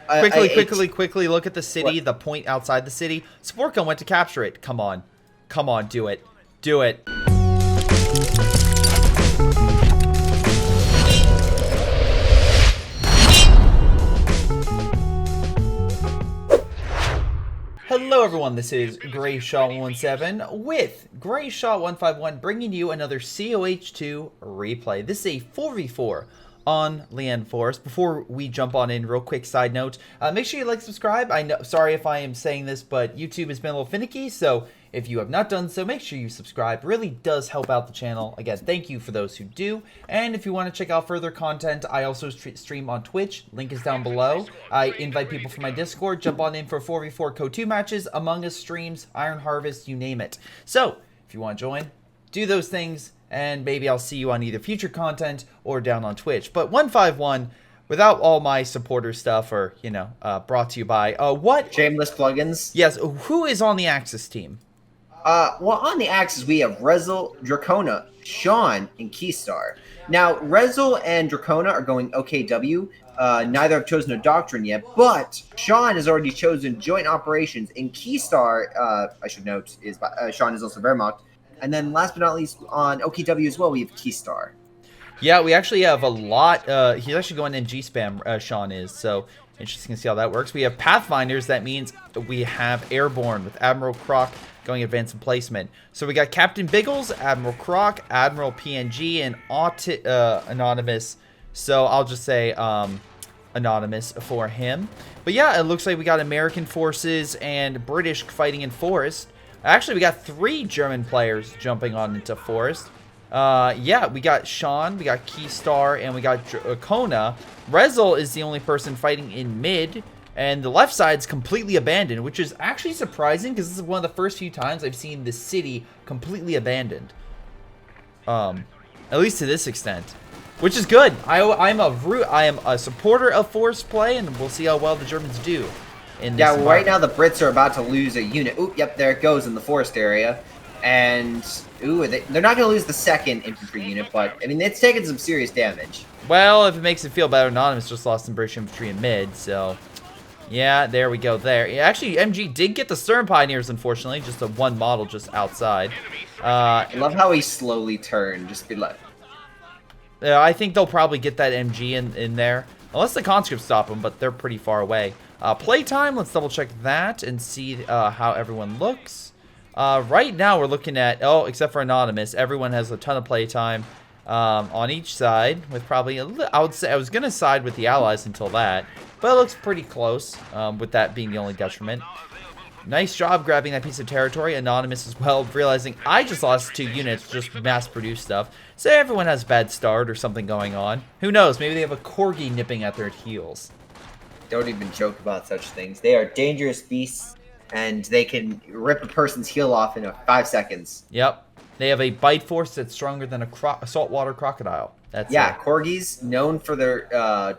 Quickly, look at the city, the point outside the city. Support gun went to capture it. Come on. Come on, do it. Do it. Hello everyone, this is Greyshot17 with Greyshot151 bringing you another COH2 replay. This is a 4v4 on Lienne Forest. Before we jump on in, real quick side note, make sure you like, subscribe. I know, sorry if I am saying this, but YouTube has been a little finicky, so if you have not done so, make sure you subscribe. It really does help out the channel. Again, thank you for those who do. And if you want to check out further content, I also stream on Twitch. Link is down below. I invite people from my Discord. Jump on in for 4v4 Co2 matches, Among Us streams, Iron Harvest, you name it. So, if you want to join, do those things, and maybe I'll see you on either future content or down on Twitch. But 151, without all my supporter stuff, or, you know, brought to you by, what? Shameless plugins. Yes, who is on the Axis team? Well, on the Axis, we have Rezel, Dracona, Sean, and Keystar. Now, Rezel and Dracona are going OKW. Neither have chosen a doctrine yet, but Sean has already chosen Joint Operations, and Keystar, I should note, is Sean is also Wehrmacht. And then, last but not least, on OKW as well, we have Keystar. Yeah, we actually have a lot. He's actually going in G-Spam, Sean is, so interesting to see how that works. We have Pathfinders, that means we have Airborne with Admiral Croc going advanced in placement. So we got Captain Biggles, Admiral Croc, Admiral PNG, and Anonymous. So I'll just say Anonymous for him. But yeah, it looks like we got American forces and British fighting in Forest. Actually, we got 3 German players jumping on into Forest. Yeah, we got Sean, we got Keystar, and we got Kona. Rezel is the only person fighting in mid, and the left side's completely abandoned, which is actually surprising because this is one of the first few times I've seen the city completely abandoned. At least to this extent, which is good. I am a supporter of Forest play, and we'll see how well the Germans do. Yeah, right now the Brits are about to lose a unit. Ooh, yep, there it goes in the forest area. And, ooh, they're not going to lose the 2nd infantry unit, but, I mean, it's taken some serious damage. Well, if it makes it feel better, Anonymous just lost some British infantry in mid, so, yeah, there we go there. Yeah, actually, MG did get the Stern Pioneers, unfortunately, just a 1 model just outside. I love how he slowly turned, just be like... I think they'll probably get that MG in there, unless the conscripts stop them, but they're pretty far away. Playtime, let's double check that and see how everyone looks. Right now we're looking at, except for Anonymous, everyone has a ton of playtime on each side, with probably, I would say, I was going to side with the Allies until that, but it looks pretty close, with that being the only detriment. Nice job grabbing that piece of territory. Anonymous as well, realizing I just lost 2 units, just mass-produced stuff. So everyone has a bad start or something going on. Who knows, maybe they have a Corgi nipping at their heels. Don't even joke about such things. They are dangerous beasts, and they can rip a person's heel off in 5 seconds. Yep. They have a bite force that's stronger than a saltwater crocodile. That's it. Corgis, known for their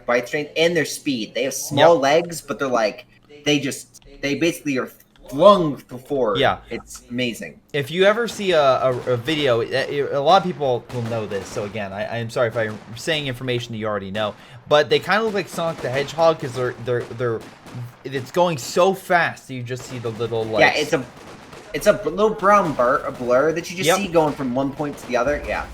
bite strength and their speed. They have small legs, but they're like, they basically are flung forward. Yeah. It's amazing. If you ever see a video, a lot of people will know this, so again, I am sorry if I'm saying information that you already know, but they kind of look like Sonic the Hedgehog because it's going so fast that you just see the little, like... Yeah, it's a little brown blur that you just see going from one point to the other. Yeah.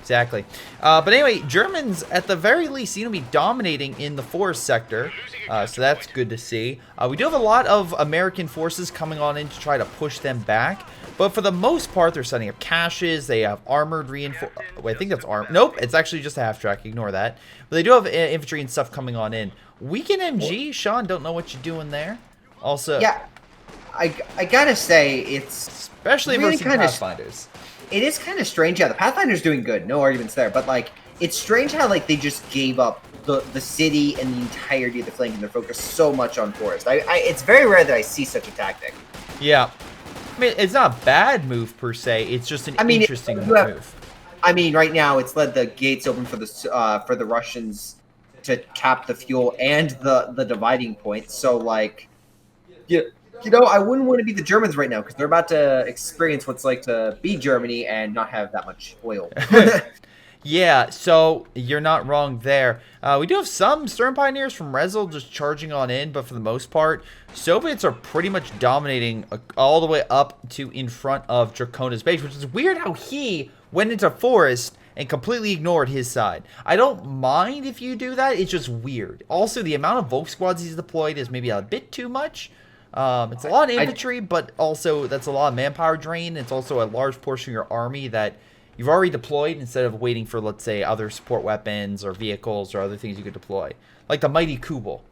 Exactly. But anyway, Germans, at the very least, seem to be dominating in the forest sector, so that's good to see. We do have a lot of American forces coming on in to try to push them back, but for the most part, they're setting up caches. They have armored reinforcements. Wait, I think that's armored. Nope, it's actually just a half-track. Ignore that. But they do have infantry and stuff coming on in. Weaken MG, Sean, don't know what you're doing there. Also, yeah, I gotta say, it's especially really versus Pathfinders. It is kind of strange. Yeah, the Pathfinder's doing good. No arguments there. But, like, it's strange how, like, they just gave up the city and the entirety of the flank and they're focused so much on forest. It's very rare that I see such a tactic. Yeah. I mean, it's not a bad move, per se. It's just an interesting move. I mean, right now, it's led the gates open for the Russians to cap the fuel and the dividing point. So, like, you know, I wouldn't want to be the Germans right now because they're about to experience what it's like to be Germany and not have that much oil. Yeah, so you're not wrong there. We do have some Stern Pioneers from Rezel just charging on in, but for the most part, Soviets are pretty much dominating all the way up to in front of Dracona's base, which is weird how he went into Forest and completely ignored his side. I don't mind if you do that, it's just weird. Also, the amount of Volk squads he's deployed is maybe a bit too much. It's a lot of infantry, but also that's a lot of manpower drain. It's also a large portion of your army that you've already deployed instead of waiting for, let's say, other support weapons or vehicles or other things you could deploy. Like the mighty Kubel.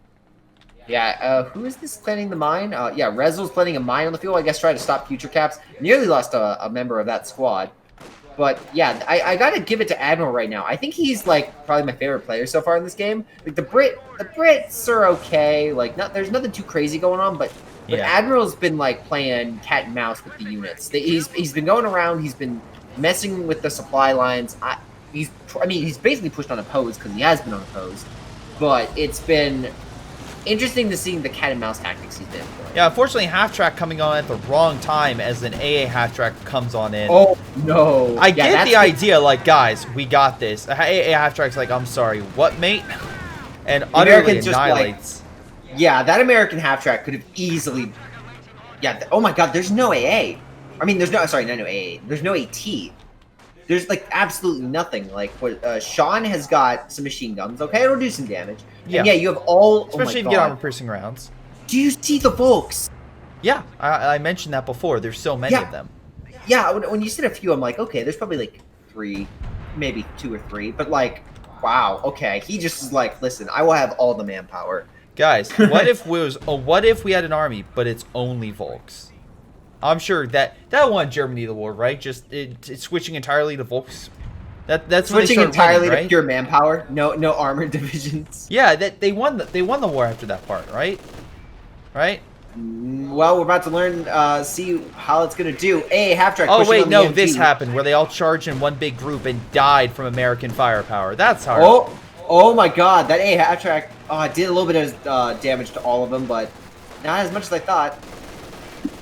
Yeah, who is this planning the mine? Yeah, Rezel's planning a mine on the field. I guess trying to stop future caps. Nearly lost a member of that squad. But yeah, I gotta give it to Admiral right now. I think he's like probably my favorite player so far in this game. Like the Brits are okay. Like there's nothing too crazy going on, but Admiral's been like playing cat and mouse with the units. He's been going around. He's been messing with the supply lines. He's basically pushed unopposed because he has been unopposed. But it's been interesting to see the cat and mouse tactics he's been employing. Yeah, unfortunately, half track coming on at the wrong time as an AA half track comes on in. Oh no! I get the idea, like, guys, we got this. AA half track's like, I'm sorry, what, mate? And utterly annihilates. Yeah, that American half track could have easily. Yeah. Oh my God, there's no AA. I mean, there's no. Sorry, no AA. There's no AT. There's like absolutely nothing. Like what Sean has got some machine guns. Okay, it'll do some damage. Yeah, and yeah. You have all. Especially if you get armor-piercing rounds. Do you see the Volks? Yeah, I mentioned that before. There's so many of them. Yeah, when you said a few, I'm like, okay, there's probably like 3, maybe 2 or 3. But like, wow, okay. He just is like, listen, I will have all the manpower. Guys, what if we had an army, but it's only Volks? I'm sure that won Germany the war, right? Just it's switching entirely to Volks. That's switching entirely winning, right? to pure manpower. No armored divisions. Yeah, they won the war after that part, right? Right? Well, we're about to learn, see how it's gonna do. Half track. Oh wait, no, this happened where they all charged in one big group and died from American firepower. That's hard. Oh my God, that half track. Oh, it did a little bit of damage to all of them, but not as much as I thought.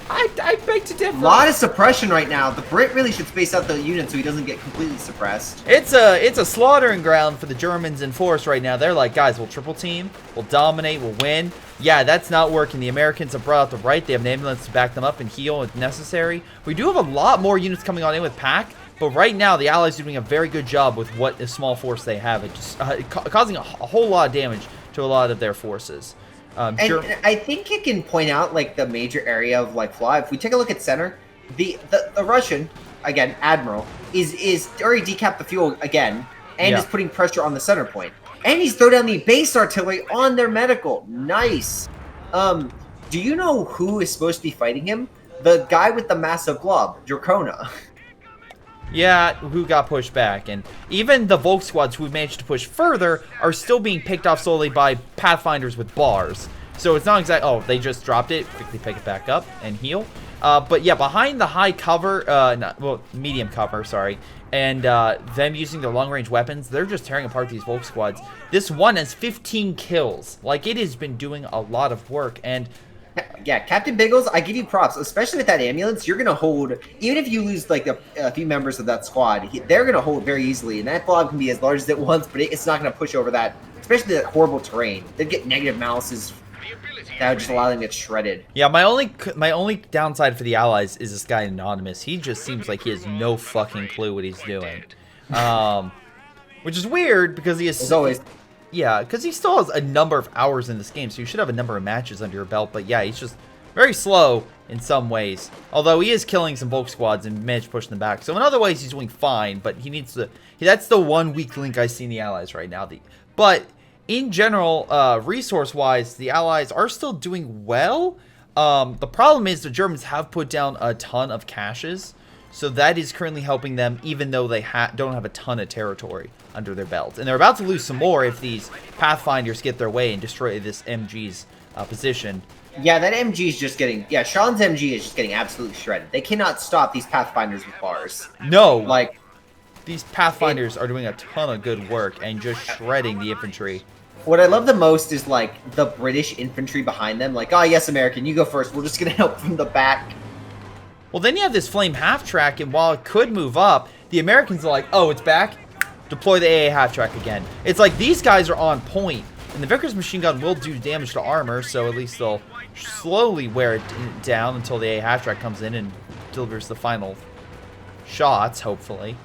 I beg to differ. A lot of suppression right now. The Brit really should space out the unit so he doesn't get completely suppressed. It's a slaughtering ground for the Germans in force right now. They're like, guys, we'll triple team, we'll dominate, we'll win. Yeah, that's not working. The Americans have brought out the right. They have an ambulance to back them up and heal if necessary. We do have a lot more units coming on in with Pack, but right now the Allies are doing a very good job with what a small force they have. It just causing a whole lot of damage to a lot of their forces. And I think you can point out like the major area of like flaw. If we take a look at center, the Russian, again, Admiral, is already decapped the fuel again and is putting pressure on the center point. And he's throwing down the base artillery on their medical. Nice. Do you know who is supposed to be fighting him? The guy with the massive glob, Dracona. Yeah, who got pushed back, and even the Volk squads who managed to push further are still being picked off slowly by Pathfinders with bars. So it's not exactly, oh, they just dropped it, quickly pick it back up and heal. But yeah, behind the high cover, medium cover, sorry, and them using their long-range weapons, they're just tearing apart these Volk squads. This one has 15 kills. Like, it has been doing a lot of work, and yeah, Captain Biggles, I give you props, especially with that ambulance. You're going to hold, even if you lose like a few members of that squad, they're going to hold very easily. And that blob can be as large as it wants, but it's not going to push over that, especially that horrible terrain. They'd get negative malices that would just allow them to get shredded. Yeah, my only downside for the Allies is this guy Anonymous. He just seems like he has no fucking clue what he's doing. Which is weird because he is... As always... Yeah, because he still has a number of hours in this game, so you should have a number of matches under your belt. But yeah, he's just very slow in some ways. Although he is killing some Volk squads and managed to push them back. So in other ways, he's doing fine, but he needs to... That's the one weak link I see in the Allies right now. But in general, resource-wise, the Allies are still doing well. The problem is the Germans have put down a ton of caches. So that is currently helping them, even though they don't have a ton of territory under their belt. And they're about to lose some more if these Pathfinders get their way and destroy this MG's position. Yeah, that MG is just getting... Yeah, Sean's MG is just getting absolutely shredded. They cannot stop these Pathfinders with bars. No. Like... These Pathfinders are doing a ton of good work and just shredding the infantry. What I love the most is, like, the British infantry behind them. Like, oh, yes, American, you go first. We're just going to help from the back. Well, then you have this flame half track, and while it could move up, the Americans are like, oh, it's back? deploy the AA half-track again. It's like these guys are on point, and the Vickers machine gun will do damage to armor, so at least they'll slowly wear it down until the AA half-track comes in and delivers the final shots, hopefully.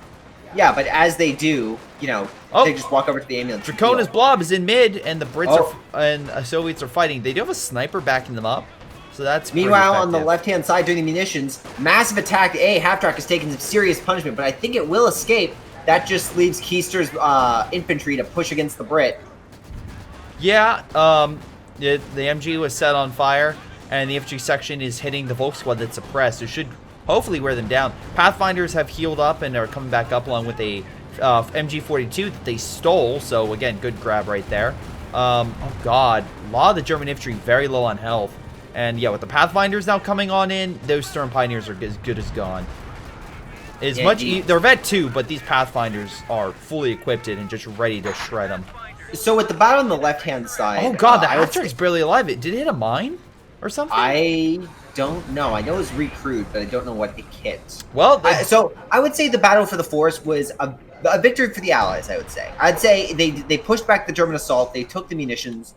Yeah, but as they do, you know, they just walk over to the ambulance. Dracona's blob is in mid, and the Brits and Soviets are fighting. They do have a sniper backing them up, so that's meanwhile on the left-hand side during the munitions, massive attack. half-track is taking some serious punishment, but I think it will escape. That just leaves Keister's infantry to push against the Brit. Yeah, the MG was set on fire, and the infantry section is hitting the Volk squad that's suppressed. It should hopefully wear them down. Pathfinders have healed up and are coming back up along with a MG42 that they stole. So again, good grab right there. Oh god, a lot of the German infantry very low on health. And yeah, with the Pathfinders now coming on in, those Stern Pioneers are as good as gone. They're vet too, but these Pathfinders are fully equipped and just ready to shred them. So with the battle on the left-hand side... Oh god, the half-track's barely alive. Did it hit a mine or something? I don't know. I know it was recruit, but I don't know what it hit. Well, so I would say the battle for the force was a victory for the Allies, I would say. I'd say they pushed back the German assault. They took the munitions.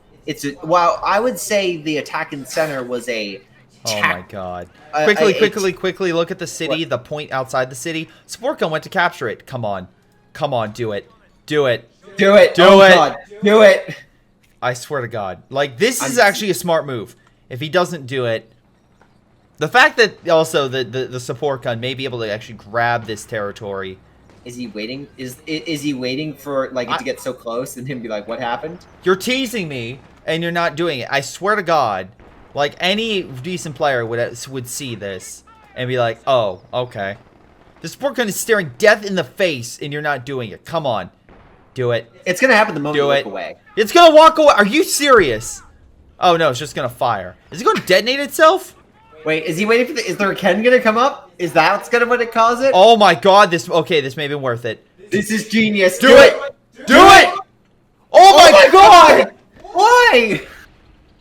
While I would say the attack in the center was a... Oh my god. Quickly, look at the city, the point outside the city. Support gun went to capture it. Come on. Come on, do it. Do it. Do it. Do it. God. Do it. I swear to God. Like, this is actually a smart move. If he doesn't do it... The fact that also the support gun may be able to actually grab this territory. Is he waiting? Is he waiting for like it to get so close and him be like, what happened? You're teasing me and you're not doing it. I swear to God. Like, any decent player would see this and be like, oh, okay. The support gun is staring death in the face and you're not doing it. Come on. Do it. It's going to happen the moment you walk away. It's going to walk away. Are you serious? Oh, no, it's just going to fire. Is it going to detonate itself? Wait, is he waiting for is there a Ken going to come up? Is that what's going to what it cause it? Oh my god, this may have been worth it. This is genius. Do it! Do it! Oh my god! Why?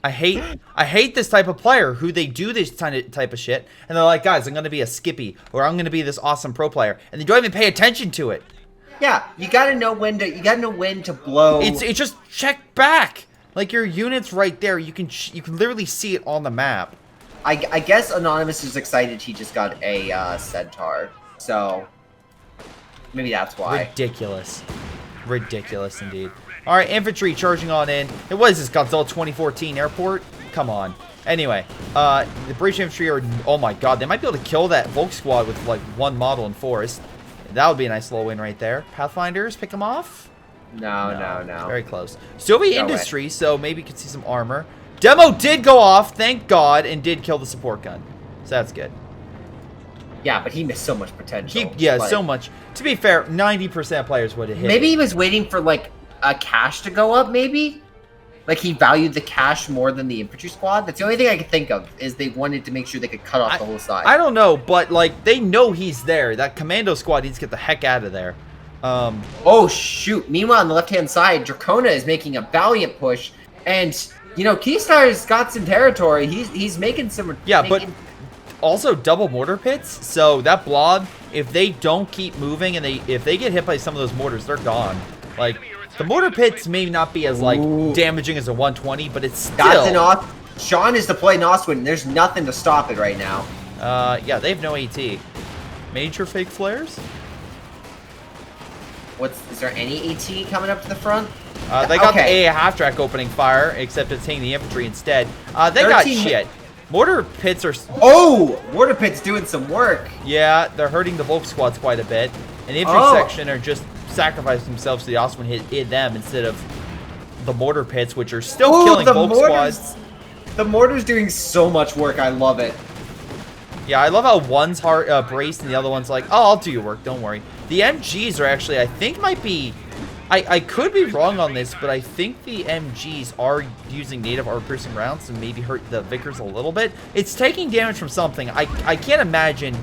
I hate this type of player who they do this type of shit and they're like, guys, I'm gonna be a Skippy or I'm gonna be this awesome pro player, and they don't even pay attention to it. Yeah, you gotta know when to blow. It's just check back. Like, your unit's right there. You can literally see it on the map. I guess Anonymous is excited he just got a Centaur, so maybe that's why. Ridiculous. Ridiculous indeed. Alright, infantry charging on in. It was this Godzilla 2014 airport? Come on. Anyway, the British infantry are... Oh my god, they might be able to kill that Volk squad with like one model in forest. That would be a nice little win right there. Pathfinders, pick them off? No. Very close. Soviet industry, so maybe you could see some armor. Demo did go off, thank God, and did kill the support gun. So that's good. Yeah, but he missed so much potential. So much. To be fair, 90% of players would have hit. Maybe he was waiting for, like, a cache to go up, maybe? Like, he valued the cache more than the infantry squad? That's the only thing I could think of, is they wanted to make sure they could cut off the whole side. I don't know, but, like, they know he's there. That commando squad needs to get the heck out of there. Oh, shoot. Meanwhile, on the left-hand side, Dracona is making a valiant push, and... You know, Keystar's got some territory. He's making some... Yeah, but also double mortar pits. So that blob, if they don't keep moving and if they get hit by some of those mortars, they're gone. Like, the mortar pits may not be as, like, damaging as a 120, but it's still... Sean is deployed in Ostwind. There's nothing to stop it right now. Yeah, they have no AT. Major fake flares? Is there any AT coming up to the front? They got the AA half-track opening fire, except it's hitting the infantry instead. They got shit. Mortar pits are... Oh! Mortar pits doing some work. Yeah, they're hurting the Volk squads quite a bit. And the infantry section are just sacrificing themselves to the Ostwind hit them instead of the mortar pits, which are still killing Volk squads. The mortar's doing so much work. I love it. Yeah, I love how one's braced and the other one's like, oh, I'll do your work, don't worry. The MGs are actually, I think, might be... I could be wrong on this, but I think the MGs are using native armor-piercing rounds to maybe hurt the Vickers a little bit. It's taking damage from something. I can't imagine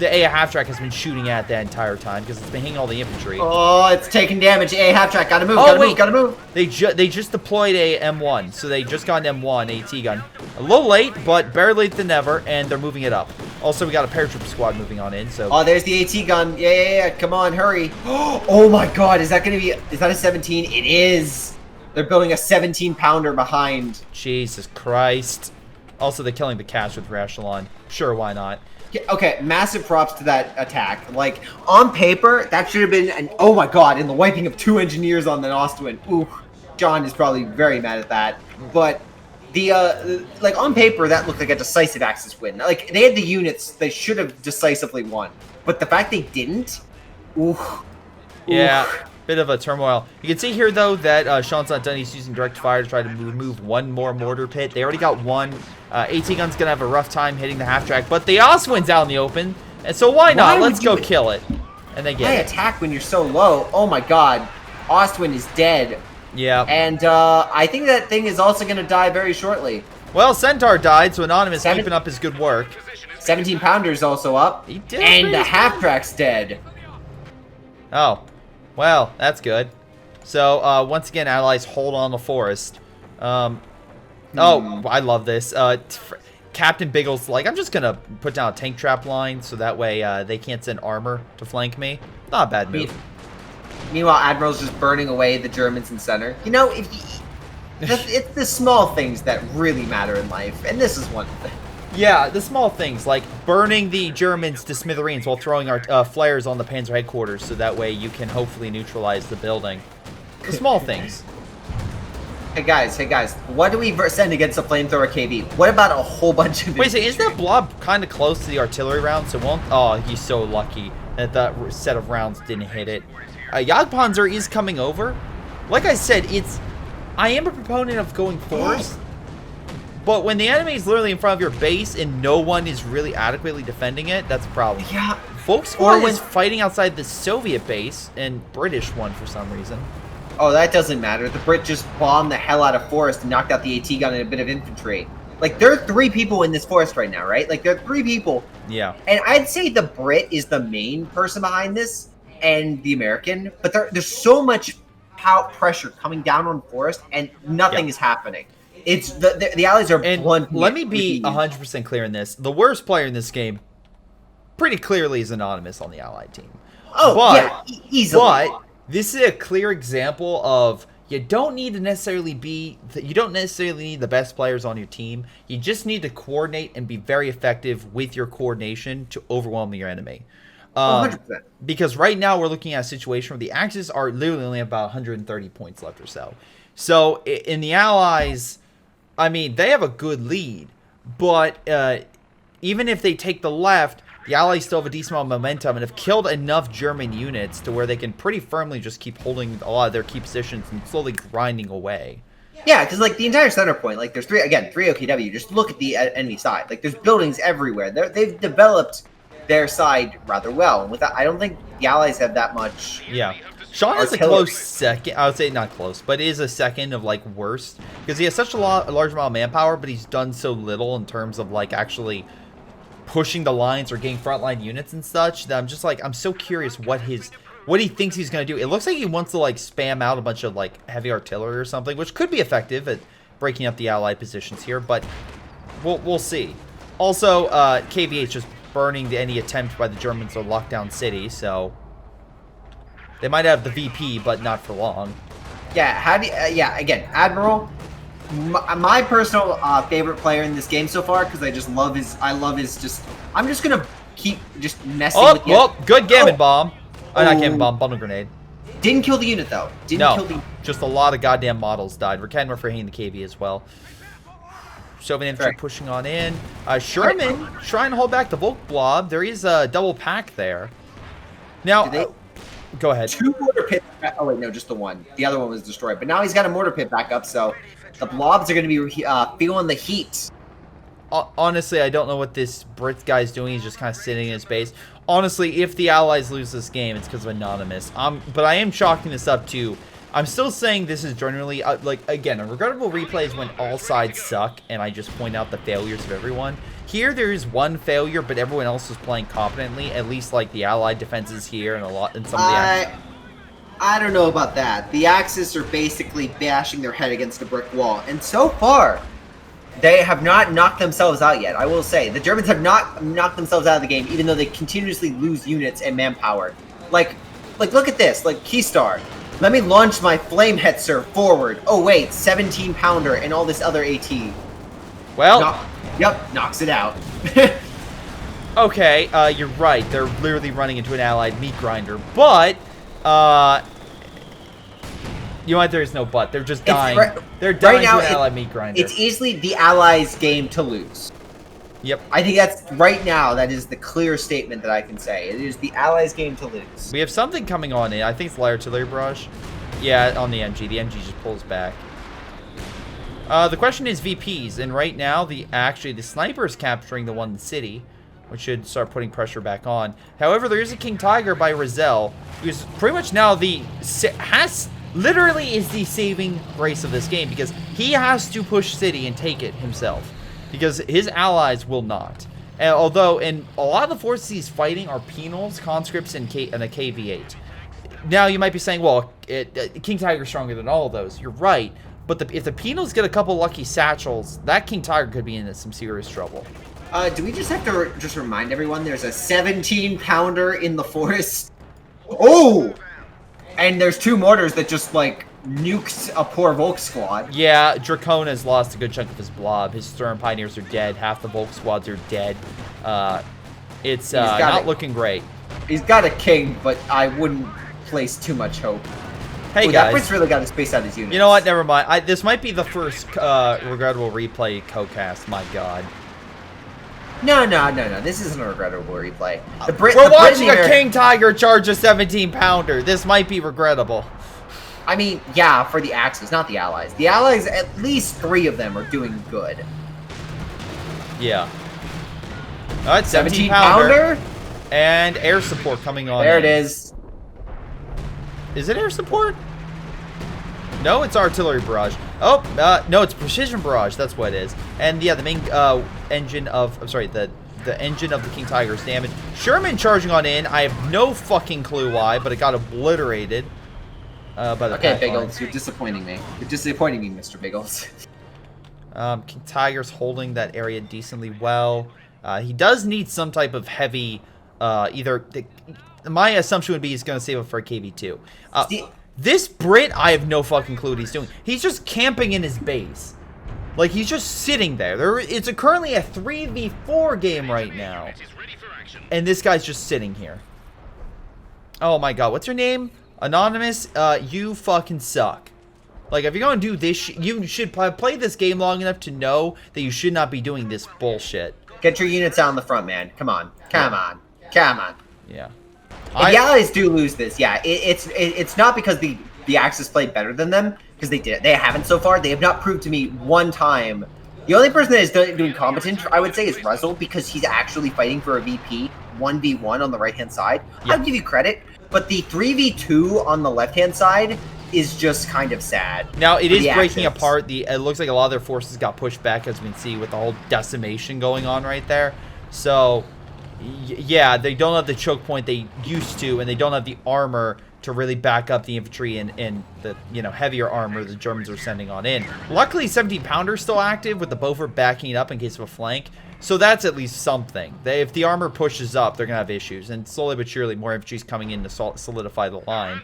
the AA half-track has been shooting at that entire time because it's been hitting all the infantry. Oh, it's taking damage. AA half-track, gotta move, gotta move. They just deployed a M1, so they just got an M1 AT gun. A little late, but better late than never, and they're moving it up. Also, we got a paratroop squad moving on in, so... Oh, there's the AT gun. Yeah. Come on, hurry. Oh my god, is that a 17? It is. They're building a 17-pounder behind. Jesus Christ. Also, they're killing the cash with Rashalon. Sure, why not? Okay, massive props to that attack. Like, on paper, that should have been an... Oh my god, and the wiping of 2 engineers on the Ostwind. Ooh, John is probably very mad at that. But... like, on paper, that looked like a decisive Axis win. Like, they had the units, they should have decisively won. But the fact they didn't, Yeah, bit of a turmoil. You can see here, though, that Sean's not done. He's using direct fire to try to remove one more mortar pit. They already got one. AT Gun's going to have a rough time hitting the half-track, but the Ostwind's out in the open, and so why not? Let's go kill it. And they get it. Attack when you're so low? Oh my god. Ostwind is dead. Yeah. And I think that thing is also going to die very shortly. Well, Centaur died, so Anonymous keeping up his good work. 17-pounder's also up. He did. And the half-track's dead. Oh. Well, that's good. So, once again, allies hold on the forest. Oh, I love this. Captain Biggles, like, I'm just going to put down a tank trap line so that way they can't send armor to flank me. Not a bad move. Meanwhile, Admiral's just burning away the Germans in center. You know, it's the small things that really matter in life, and this is one of them. Yeah, the small things, like burning the Germans to smithereens while throwing our flares on the Panzer headquarters, so that way you can hopefully neutralize the building. The small things. Hey guys, what do we send against the flamethrower KV? What about a whole bunch of... Wait, so is that blob kind of close to the artillery rounds? So it won't... Oh, he's so lucky that that set of rounds didn't hit it. Jagdpanzer is coming over. Like I said, I am a proponent of going forest, but when the enemy is literally in front of your base and no one is really adequately defending it, that's a problem. Yeah. Volkswagen is fighting outside the Soviet base and British one for some reason. Oh, that doesn't matter. The Brit just bombed the hell out of forest and knocked out the AT gun and a bit of infantry. Like, there are 3 people in this forest right now, right? Like, there are 3 people. Yeah. And I'd say the Brit is the main person behind this, and the American, but there's so much pressure coming down on forest, and nothing is happening. It's the allies are blunt. Let me be 100% clear in this. The worst player in this game, pretty clearly, is Anonymous on the allied team. Oh, but, yeah, easily. But this is a clear example of you don't need to necessarily need the best players on your team. You just need to coordinate and be very effective with your coordination to overwhelm your enemy. 100%. Because right now we're looking at a situation where the Axis are literally only about 130 points left or so. So in the Allies, I mean, they have a good lead, but even if they take the left, the Allies still have a decent amount of momentum and have killed enough German units to where they can pretty firmly just keep holding a lot of their key positions and slowly grinding away. Yeah, because like the entire center point, like there's 3 OKW. Just look at the enemy side. Like there's buildings everywhere. They've developed their side rather well. And with that, I don't think the Allies have that much. Yeah. Sean is a close second. I would say not close, but is a second of like worst because he has such a large amount of manpower, but he's done so little in terms of like actually pushing the lines or getting frontline units and such that I'm just like, I'm so curious what he thinks he's going to do. It looks like he wants to like spam out a bunch of like heavy artillery or something, which could be effective at breaking up the Allied positions here, but we'll see. Also, KVH just burning any attempt by the Germans to lock down city, so they might have the VP, but not for long. Yeah, again, Admiral, my personal favorite player in this game so far, because I'm just gonna keep just messing with you. Oh, good Gammon bomb. Oh, not Gammon bomb, bundle grenade. Didn't kill the unit though. Just a lot of goddamn models died. We're for hitting the KV as well. Soviet infantry pushing on in. Sherman trying to hold back the Volk blob. There is a double pack there. Now, go ahead. 2 mortar pits. Oh wait, no, just the one. The other one was destroyed. But now he's got a mortar pit back up, so the blobs are going to be feeling the heat. Honestly, I don't know what this Brit guy's doing. He's just kind of sitting in his base. Honestly, if the Allies lose this game, it's because of Anonymous. But I am chalking this up to... I'm still saying this is generally, like, again, a regrettable replay is when all sides suck, and I just point out the failures of everyone. Here, there is one failure, but everyone else is playing competently, at least, like, the Allied defenses here and some of the... I don't know about that. The Axis are basically bashing their head against a brick wall, and so far, They have not knocked themselves out yet, I will say. The Germans have not knocked themselves out of the game, even though they continuously lose units and manpower. Like look at this. Like, Keystar. Let me launch my Flame Hetzer forward. Oh, wait. 17 pounder and all this other AT. Well. Yep, knocks it out. Okay, you're right. They're literally running into an allied meat grinder. But, you know what? There's no but. They're just dying. They're dying to an allied meat grinder. It's easily the Allies' game to lose. Yep. I think that's, right now, that is the clear statement that I can say. It is the Allies' game to lose. We have something coming on in. I think it's light artillery barrage. Yeah, on the MG. The MG just pulls back. The question is VPs, and right now, the sniper is capturing the one in the city, which should start putting pressure back on. However, there is a King Tiger by Rizal, who's pretty much now literally is the saving grace of this game, because he has to push city and take it himself, because his allies will not. And although, in a lot of the forces he's fighting are penals, conscripts, and a KV-8. Now, you might be saying, well, King Tiger's stronger than all of those. You're right. But if the penals get a couple lucky satchels, that King Tiger could be in some serious trouble. Do we just have to just remind everyone there's a 17-pounder in the forest? Oh! And there's 2 mortars that just, like, nuked a poor Volk squad. Yeah, Dracona's lost a good chunk of his blob. His Sturm Pioneers are dead. Half the Volk squads are dead. It's not looking great. He's got a king, but I wouldn't place too much hope. Hey, guys. That Prince really got to space out his units. You know what? Never mind. This might be the first regrettable replay co-cast. My God. No. This isn't a regrettable replay. We're watching a King Tiger charge a 17-pounder. This might be regrettable. I mean, yeah, for the Axis, not the Allies. The Allies, at least 3 of them are doing good. Yeah. All right, 17-pounder. And air support coming on. There it is. Is it air support? No, it's artillery barrage. Oh, no, it's precision barrage. That's what it is. And yeah, the main engine of, the engine of the King Tiger is damaged. Sherman charging on in. I have no fucking clue why, but it got obliterated by the Okay, Biggles, you're disappointing me. You're disappointing me, Mr. Biggles. King Tiger's holding that area decently well. He does need some type of heavy, my assumption would be he's going to save it for a KV-2. This Brit, I have no fucking clue what he's doing. He's just camping in his base. Like, he's just sitting there. It's currently a 3v4 game right now. And this guy's just sitting here. Oh my God, what's your name? Anonymous, you fucking suck. Like, if you're going to do this, you should play this game long enough to know that you should not be doing this bullshit. Get your units out in the front, man. Come on. Come on. Yeah. The Allies do lose this, yeah. It's not because the Axis played better than them, because they did. They haven't so far. They have not proved to me one time. The only person that is doing competent, I would say, is Russell, because he's actually fighting for a VP 1v1 on the right-hand side. Yep. I'll give you credit, but the 3v2 on the left-hand side is just kind of sad. Now, it is breaking apart. It looks like a lot of their forces got pushed back, as we can see, with the whole decimation going on right there. So, yeah, they don't have the choke point they used to, and they don't have the armor to really back up the infantry and the, heavier armor the Germans are sending on in. Luckily, 17-pounder is still active with the Beaufort backing it up in case of a flank. So that's at least something. If the armor pushes up, they're going to have issues. And slowly but surely, more infantry is coming in to solidify the line.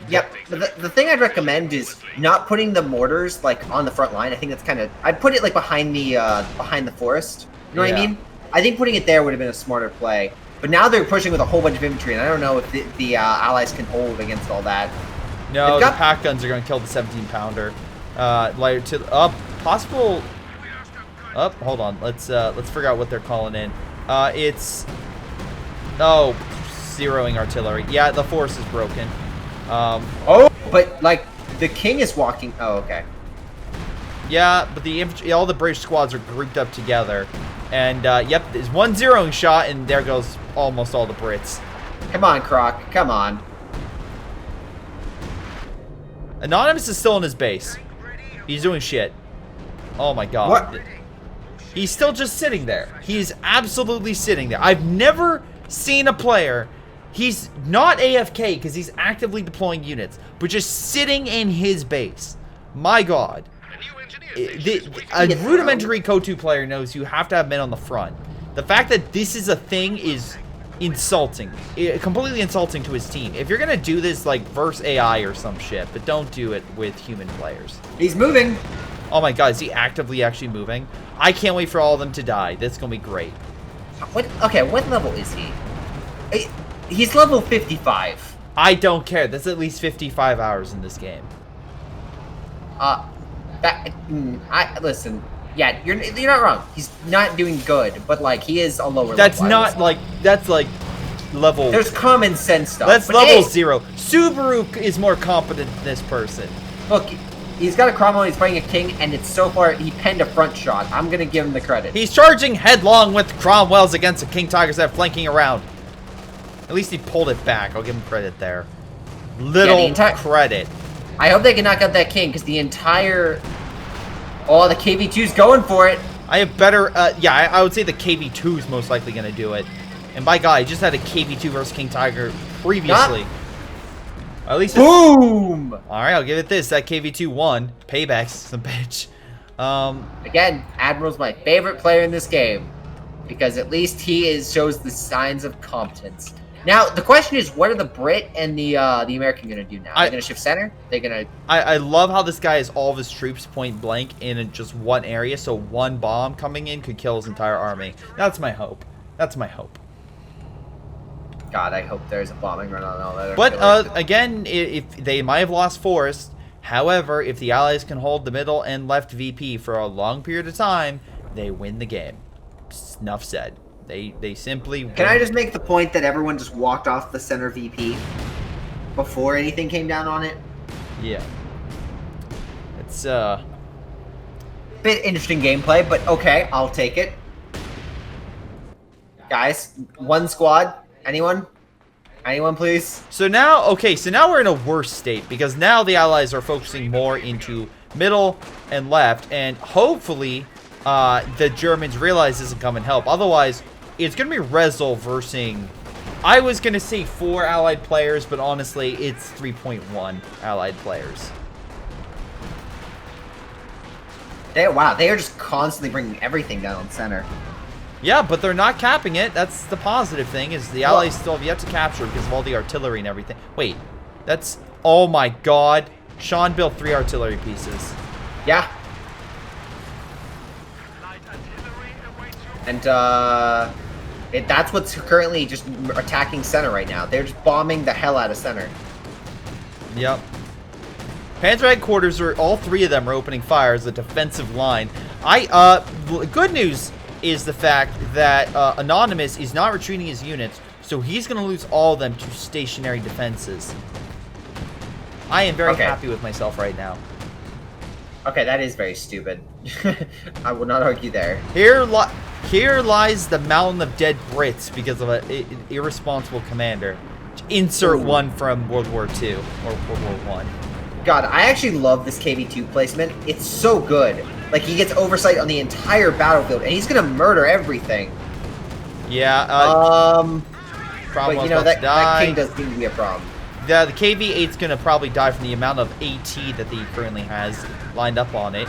Yep. The thing I'd recommend is not putting the mortars, like, on the front line. I think that's kind of... I'd put it, like, behind the forest. You know what I mean? I think putting it there would have been a smarter play. But now they're pushing with a whole bunch of infantry, and I don't know if the Allies can hold against all that. No, the pack guns are going to kill the 17-pounder. Possible... Oh, hold on. Let's figure out what they're calling in. It's... Oh, zeroing artillery. Yeah, the force is broken. But, like, the king is walking... Oh, okay. Yeah, but the infantry, all the British squads are grouped up together. And, yep, there's one zeroing shot, and there goes almost all the Brits. Come on, Croc. Come on. Anonymous is still in his base. He's doing shit. Oh, my God. What? He's still just sitting there. He's absolutely sitting there. I've never seen a player... He's not AFK because he's actively deploying units, but just sitting in his base. My God. a rudimentary KO2 player knows you have to have men on the front. The fact that this is a thing is insulting. Completely insulting to his team. If you're going to do this, like, verse AI or some shit, but don't do it with human players. He's moving. Oh my god, is he actively actually moving? I can't wait for all of them to die. That's going to be great. Okay, what level is he? He's level 55. I don't care. That's at least 55 hours in this game. Listen. Yeah, you're not wrong. He's not doing good, but like he is a lower. That's level, not like level. There's common sense stuff. That's level 0. Subaru is more competent than this person. Look, he's got a Cromwell. He's playing a king, and it's so far he penned a front shot. I'm gonna give him the credit. He's charging headlong with Cromwells against the King Tigers that are flanking around. At least he pulled it back. I'll give him credit there. Little credit. I hope they can knock out that king because the entire. Oh, the KV2's going for it. I have better. Yeah, I would say the KV2 is most likely going to do it. And by God, I just had a KV2 versus King Tiger previously. At least. Boom! All right, I'll give it this. That KV2 won. Payback's some bitch. Again, Admiral's my favorite player in this game because at least he shows the signs of competence. Now the question is, what are the Brit and the American gonna do now? They're gonna shift center. They're gonna. I love how this guy has all of his troops point blank in just one area, so one bomb coming in could kill his entire army. That's my hope. That's my hope. God, I hope there's a bombing run on all that. But again, if they might have lost forest, however, if the Allies can hold the middle and left VP for a long period of time, they win the game. Enough said. They simply win. Can I just make the point that everyone just walked off the center VP before anything came down on it? Yeah. It's bit interesting gameplay, but okay, I'll take it. Guys, one squad. Anyone? Anyone, please? So now we're in a worse state because now the Allies are focusing more into middle and left, and hopefully the Germans realize this and come and help. Otherwise, it's going to be Rezel versus, I was going to say 4 Allied players, but honestly, it's 3.1 Allied players. Wow, they are just constantly bringing everything down on center. Yeah, but they're not capping it. That's the positive thing, is the Allies still have yet to capture because of all the artillery and everything. Wait, that's, oh my god. Sean built 3 artillery pieces. Yeah. And, that's what's currently just attacking center right now. They're just bombing the hell out of center. Yep. Panzer headquarters, all 3 of them are opening fire as a defensive line. Good news is the fact that Anonymous is not retreating his units, so he's going to lose all of them to stationary defenses. I am very happy with myself right now. Okay, that is very stupid. I will not argue there. Here lies the mountain of dead Brits because of an irresponsible commander. Insert one from World War II or World War I. God, I actually love this KV2 placement. It's so good. Like, he gets oversight on the entire battlefield, and he's gonna murder everything. Yeah, but you know, that king does seem to be a problem. The KV-8's gonna probably die from the amount of AT that he currently has lined up on it.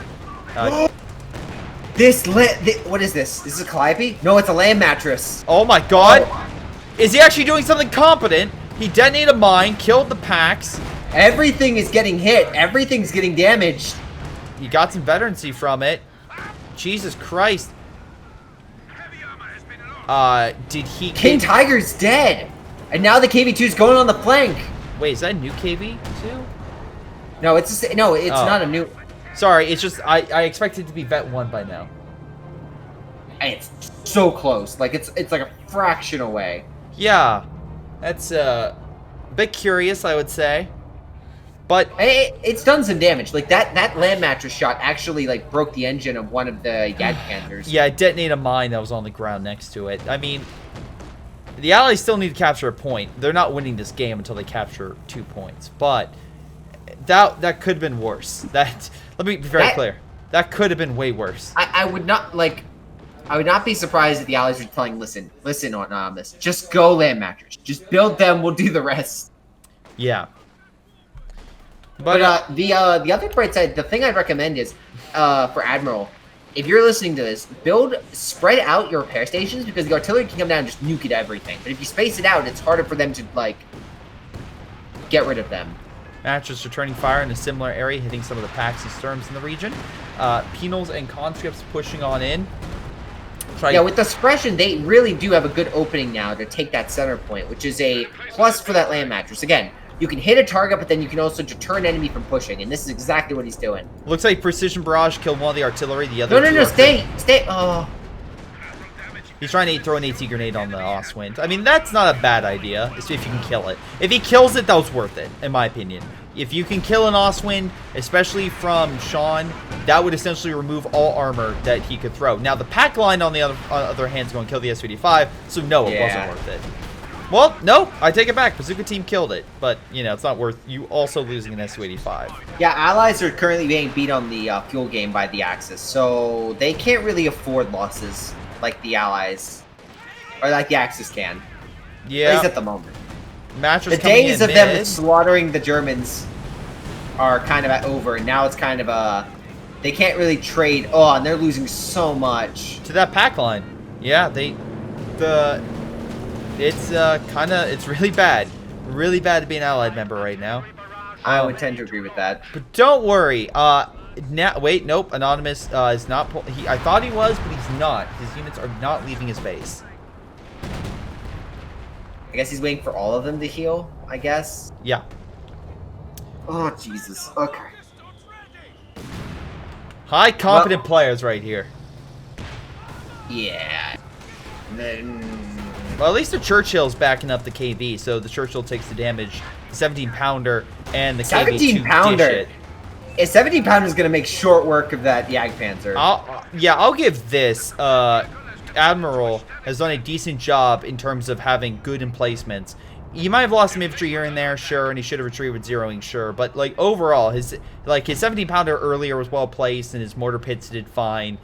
What is this? Is this a Calliope? No, it's a land mattress. Oh my god! Oh. Is he actually doing something competent? He detonated a mine, killed the packs. Everything is getting hit. Everything's getting damaged. He got some veterancy from it. Jesus Christ. Did he... King Tiger's dead. And now the KV-2's going on the flank. Wait, is that a new KV-2? No, it's not a new... Sorry, it's just, I expected it to be Vet 1 by now. It's so close. Like, it's like a fraction away. Yeah. That's, a bit curious, I would say. But it's done some damage. Like that land mattress shot actually like broke the engine of one of the Yadkansers. Yeah, it detonated a mine that was on the ground next to it. I mean, the Allies still need to capture a point. They're not winning this game until they capture 2 points. But that could have been worse. Let me be very clear. That could have been way worse. I would not be surprised if the Allies were telling, listen on this. Just go land mattress. Just build them. We'll do the rest. Yeah. But the other bright side, the thing I'd recommend is for Admiral, if you're listening to this, spread out your repair stations because the artillery can come down and just nuke at everything. But if you space it out, it's harder for them to, like, get rid of them. Mattress returning fire in a similar area, hitting some of the packs and storms in the region. Penals and conscripts pushing on in. Yeah, with the suppression, they really do have a good opening now to take that center point, which is a plus for that land mattress. Again, you can hit a target, but then you can also deter an enemy from pushing, and this is exactly what he's doing. Looks like Precision Barrage killed one of the artillery. The other No, stay! Oh. He's trying to throw an AT grenade on the Oswind. I mean, that's not a bad idea, if you can kill it. If he kills it, that was worth it, in my opinion. If you can kill an Oswind, especially from Sean, that would essentially remove all armor that he could throw. Now, the pack line, on the other hand, is going to kill the S-55, so no, it wasn't worth it. Well, no, I take it back. Bazooka team killed it, but, you know, it's not worth you also losing an S-85. Yeah, allies are currently being beat on the fuel game by the Axis, so they can't really afford losses like the allies, or like the Axis can. Yeah. At least at the moment. Mattress the days of them slaughtering the Germans are kind of over, and now it's kind of a... They can't really trade. Oh, and they're losing so much. To that pack line. Yeah, it's really bad. Really bad to be an allied member right now. I would tend to agree with that. But don't worry. Wait, nope. Anonymous is not... I thought he was, but he's not. His units are not leaving his base. I guess he's waiting for all of them to heal, I guess. Yeah. Oh, Jesus. Okay. High competent players right here. Yeah. Well, at least the Churchill's backing up the KV, so the Churchill takes the damage. The 17-pounder and the KV 17-pounder. A 17-pounder is going to make short work of that Jagdpanzer. I'll give this. Admiral has done a decent job in terms of having good emplacements. He might have lost some infantry here and there, sure, and he should have retrieved with zeroing, sure. But, like, overall, his 17-pounder earlier was well placed, and his mortar pits did fine.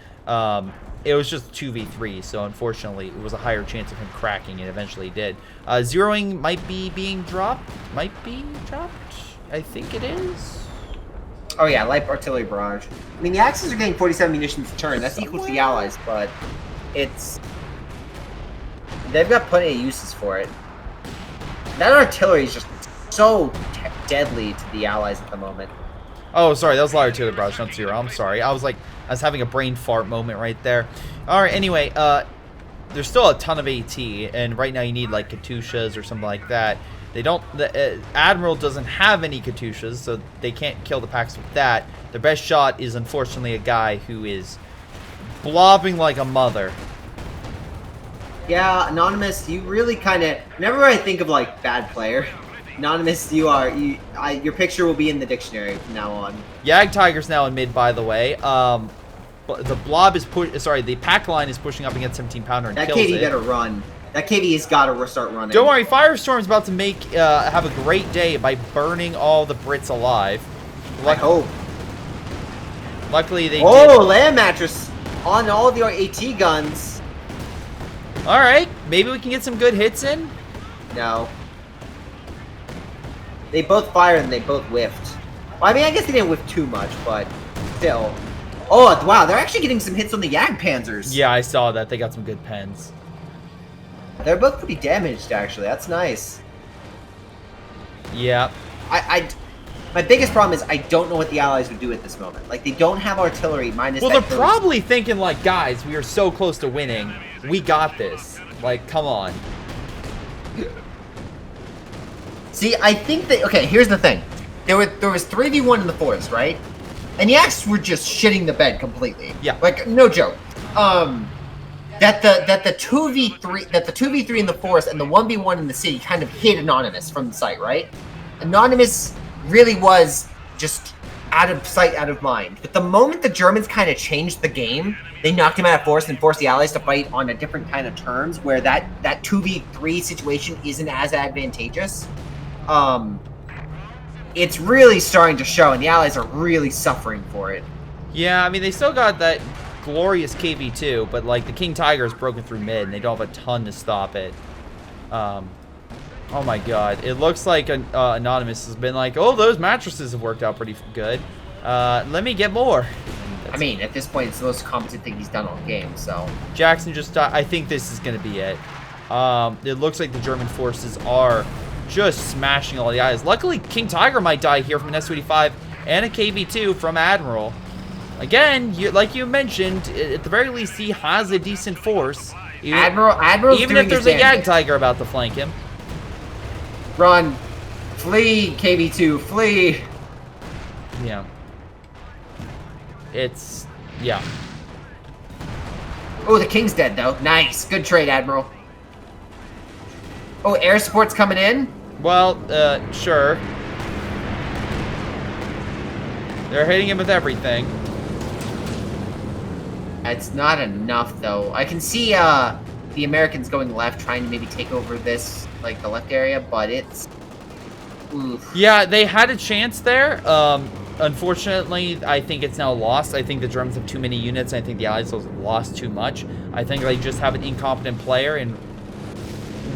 It was just 2v3, so unfortunately, it was a higher chance of him cracking, and eventually he did. Zeroing might be being dropped. I think it is. Oh, yeah, light artillery barrage. I mean, the Axis are getting 47 munitions a turn. That's equal to the Allies, but it's... They've got plenty of uses for it. That artillery is just so deadly to the Allies at the moment. Oh, sorry, that was light artillery barrage, not zero. I'm sorry. I was having a brain fart moment right there. All right, anyway, there's still a ton of AT, and right now you need, like, Katyushas or something like that. They don't... The Admiral doesn't have any Katyushas, so they can't kill the packs with that. Their best shot is, unfortunately, a guy who is blobbing like a mother. Yeah, Anonymous, you really kind of... Whenever I think of, like, bad player, Anonymous, your picture will be in the dictionary from now on. Yag Tiger's now in mid, by the way. But the blob is the pack line is pushing up against 17-pounder and kills it. That KV better run. That KV has got to start running. Don't worry, Firestorm's about to have a great day by burning all the Brits alive. I hope. Luckily, they did. Land mattress on all the AT guns. All right, maybe we can get some good hits in. No. They both fired and they both whiffed. Well, I mean, I guess they didn't whiff too much, but still. Oh, wow, they're actually getting some hits on the Jagdpanzers. Yeah, I saw that. They got some good pens. They're both pretty damaged, actually. That's nice. Yeah. My biggest problem is I don't know what the Allies would do at this moment. Like, they don't have artillery minus... Well, they're probably thinking, like, guys, we are so close to winning. We got this. Like, come on. See, I think that... Okay, here's the thing. There was 3v1 in the forest, right? And the Axis were just shitting the bed completely. Yeah. Like, no joke. That the 2v3 in the forest and the 1v1 in the city kind of hid Anonymous from the sight, right? Anonymous really was just out of sight, out of mind. But the moment the Germans kind of changed the game, they knocked him out of force and forced the Allies to fight on a different kind of terms where that 2v3 situation isn't as advantageous. It's really starting to show, and the Allies are really suffering for it. Yeah, I mean, they still got that glorious KV2, but, like, the King Tiger is broken through mid, and they don't have a ton to stop it. Oh my god. It looks like Anonymous has been like, oh, those mattresses have worked out pretty good. Let me get more. I mean, at this point, it's the most competent thing he's done all game, so. Jackson just died. I think this is going to be it. It looks like the German forces are just smashing all the eyes. Luckily, King Tiger might die here from an S-25 and a KV-2 from Admiral. Again, like you mentioned, at the very least, he has a decent force. Admiral's even if there's a Yag Tiger about to flank him. Run. Flee, KV-2, flee. Yeah. Yeah. Oh, the King's dead, though. Nice. Good trade, Admiral. Oh, air support's coming in? Well, sure. They're hitting him with everything. It's not enough, though. I can see, the Americans going left, trying to maybe take over this, like, the left area, but it's... Oof. Yeah, they had a chance there. Unfortunately, I think it's now lost. I think the Germans have too many units. I think the Allies have lost too much. I think they just have an incompetent player, and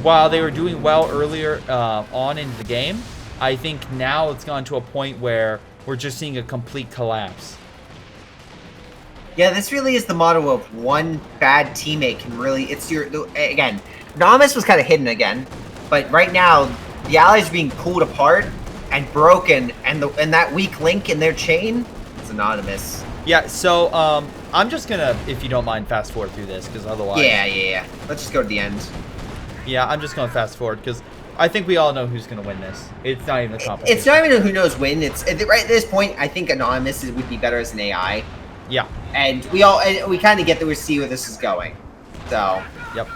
while they were doing well earlier on in the game, I think now it's gone to a point where we're just seeing a complete collapse. Yeah, this really is the motto of one bad teammate can really... It's your... Again, Anonymous was kind of hidden again, but right now, the Allies are being pulled apart and broken, and that weak link in their chain is Anonymous. Yeah, so I'm just gonna, if you don't mind, fast forward through this, because otherwise... Yeah. Let's just go to the end. Yeah, I'm just gonna fast forward, because I think we all know who's gonna win this. It's not even a competition. It's not even who knows win. It's right at this point, I think Anonymous would be better as an AI. Yeah. And we kind of get that we see where this is going. So... Yep.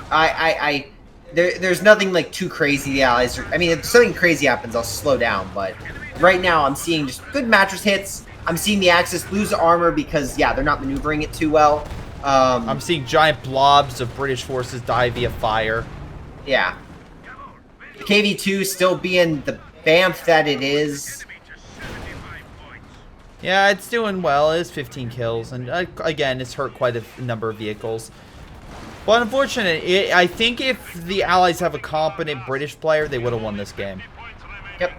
There's nothing like too crazy. The Allies are, I mean, if something crazy happens, I'll slow down. But right now, I'm seeing just good mattress hits. I'm seeing the Axis lose armor because, yeah, they're not maneuvering it too well. I'm seeing giant blobs of British forces die via fire. Yeah. KV-2 still being the BAMF that it is. Yeah, it's doing well. It's 15 kills. And, again, it's hurt quite a number of vehicles. But unfortunately, I think if the Allies have a competent British player, they would have won this game. Yep.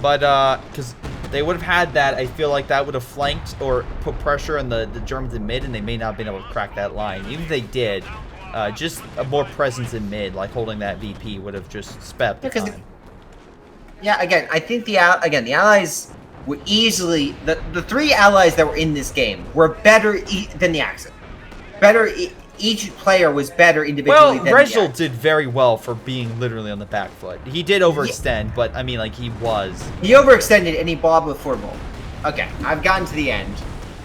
But, because they would have had that, I feel like that would have flanked or put pressure on the Germans in mid, and they may not have been able to crack that line. Even if they did, just a more presence in mid, like holding that VP, would have just sped up the time. Yeah, again, I think the Allies were easily... The three Allies that were in this game were better than the Axis. Each player was better individually than the Greyshot did very well for being literally on the back foot. He did overextend, but I mean, like, he was. He overextended and he bobbed with 4 volt. Okay, I've gotten to the end.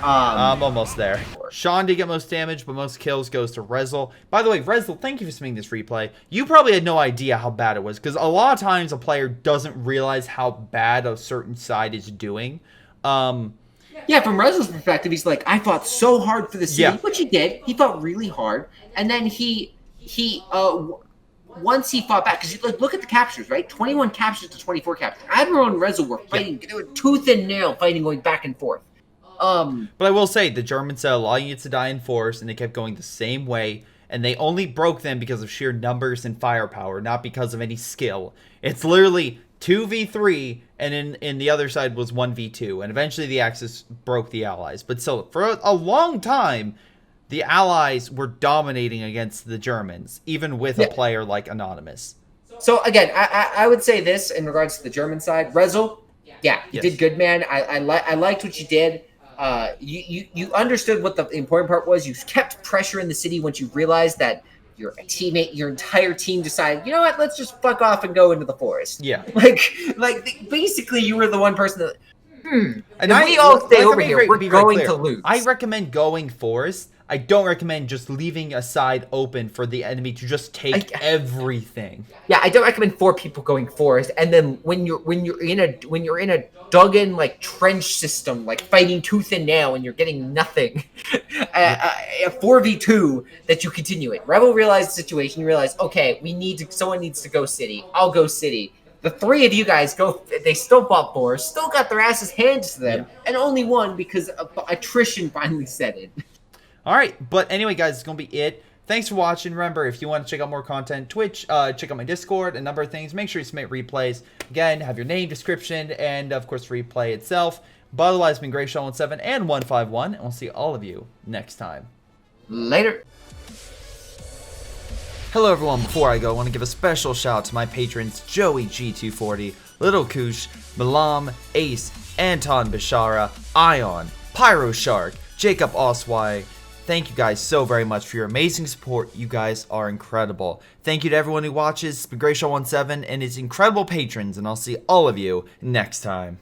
I'm almost there. Sean did get most damage, but most kills goes to Rezel. By the way, Rezel, thank you for submitting this replay. You probably had no idea how bad it was, because a lot of times a player doesn't realize how bad a certain side is doing. Yeah, from Rezel's perspective, he's like, I fought so hard for the city, which he did. He fought really hard, and then once he fought back, because look at the captures, right? 21 captures to 24 captures. Admiral and Rezel were fighting; they were tooth and nail fighting, going back and forth. But I will say, the Germans had a lot of units to die in force, and they kept going the same way, and they only broke them because of sheer numbers and firepower, not because of any skill. It's literally 2v3, and in the other side was 1v2, and eventually the Axis broke the Allies. But still, for a long time, the Allies were dominating against the Germans, even with a player like Anonymous. So again, I would say this in regards to the German side. Rezel, you did good, man. I liked what you did. You understood what the important part was. You kept pressure in the city once you realized that your teammate, your entire team decided, you know what, let's just fuck off and go into the forest. Yeah. Like basically you were the one person that, And we all stay over here, we're going to lose. I recommend going forest. I don't recommend just leaving a side open for the enemy to just take everything. Yeah, I don't recommend 4 people going forest, and then when you're in a dug-in like trench system, like fighting tooth and nail, and you're getting nothing, a 4v2 that you continue it. Rebel realized the situation. You realize, okay, someone needs to go city. I'll go city. The 3 of you guys go. They still fought forest, still got their asses handed to them, and only won because attrition finally set in. All right, but anyway, guys, it's going to be it. Thanks for watching. Remember, if you want to check out more content, Twitch, check out my Discord, a number of things. Make sure you submit replays. Again, have your name, description, and, of course, replay itself. But otherwise, it's been Greyshot17 and 151, and we'll see all of you next time. Later. Hello everyone, before I go, I want to give a special shout out to my patrons Joey G240, Little Koosh, Milam, Ace, Anton, Bishara, Ion, PyroShark, Jakub Ocwieja. Thank you guys so very much for your amazing support. You guys are incredible. Thank you to everyone who watches. It's been Greyshot17 and his incredible patrons, and I'll see all of you next time.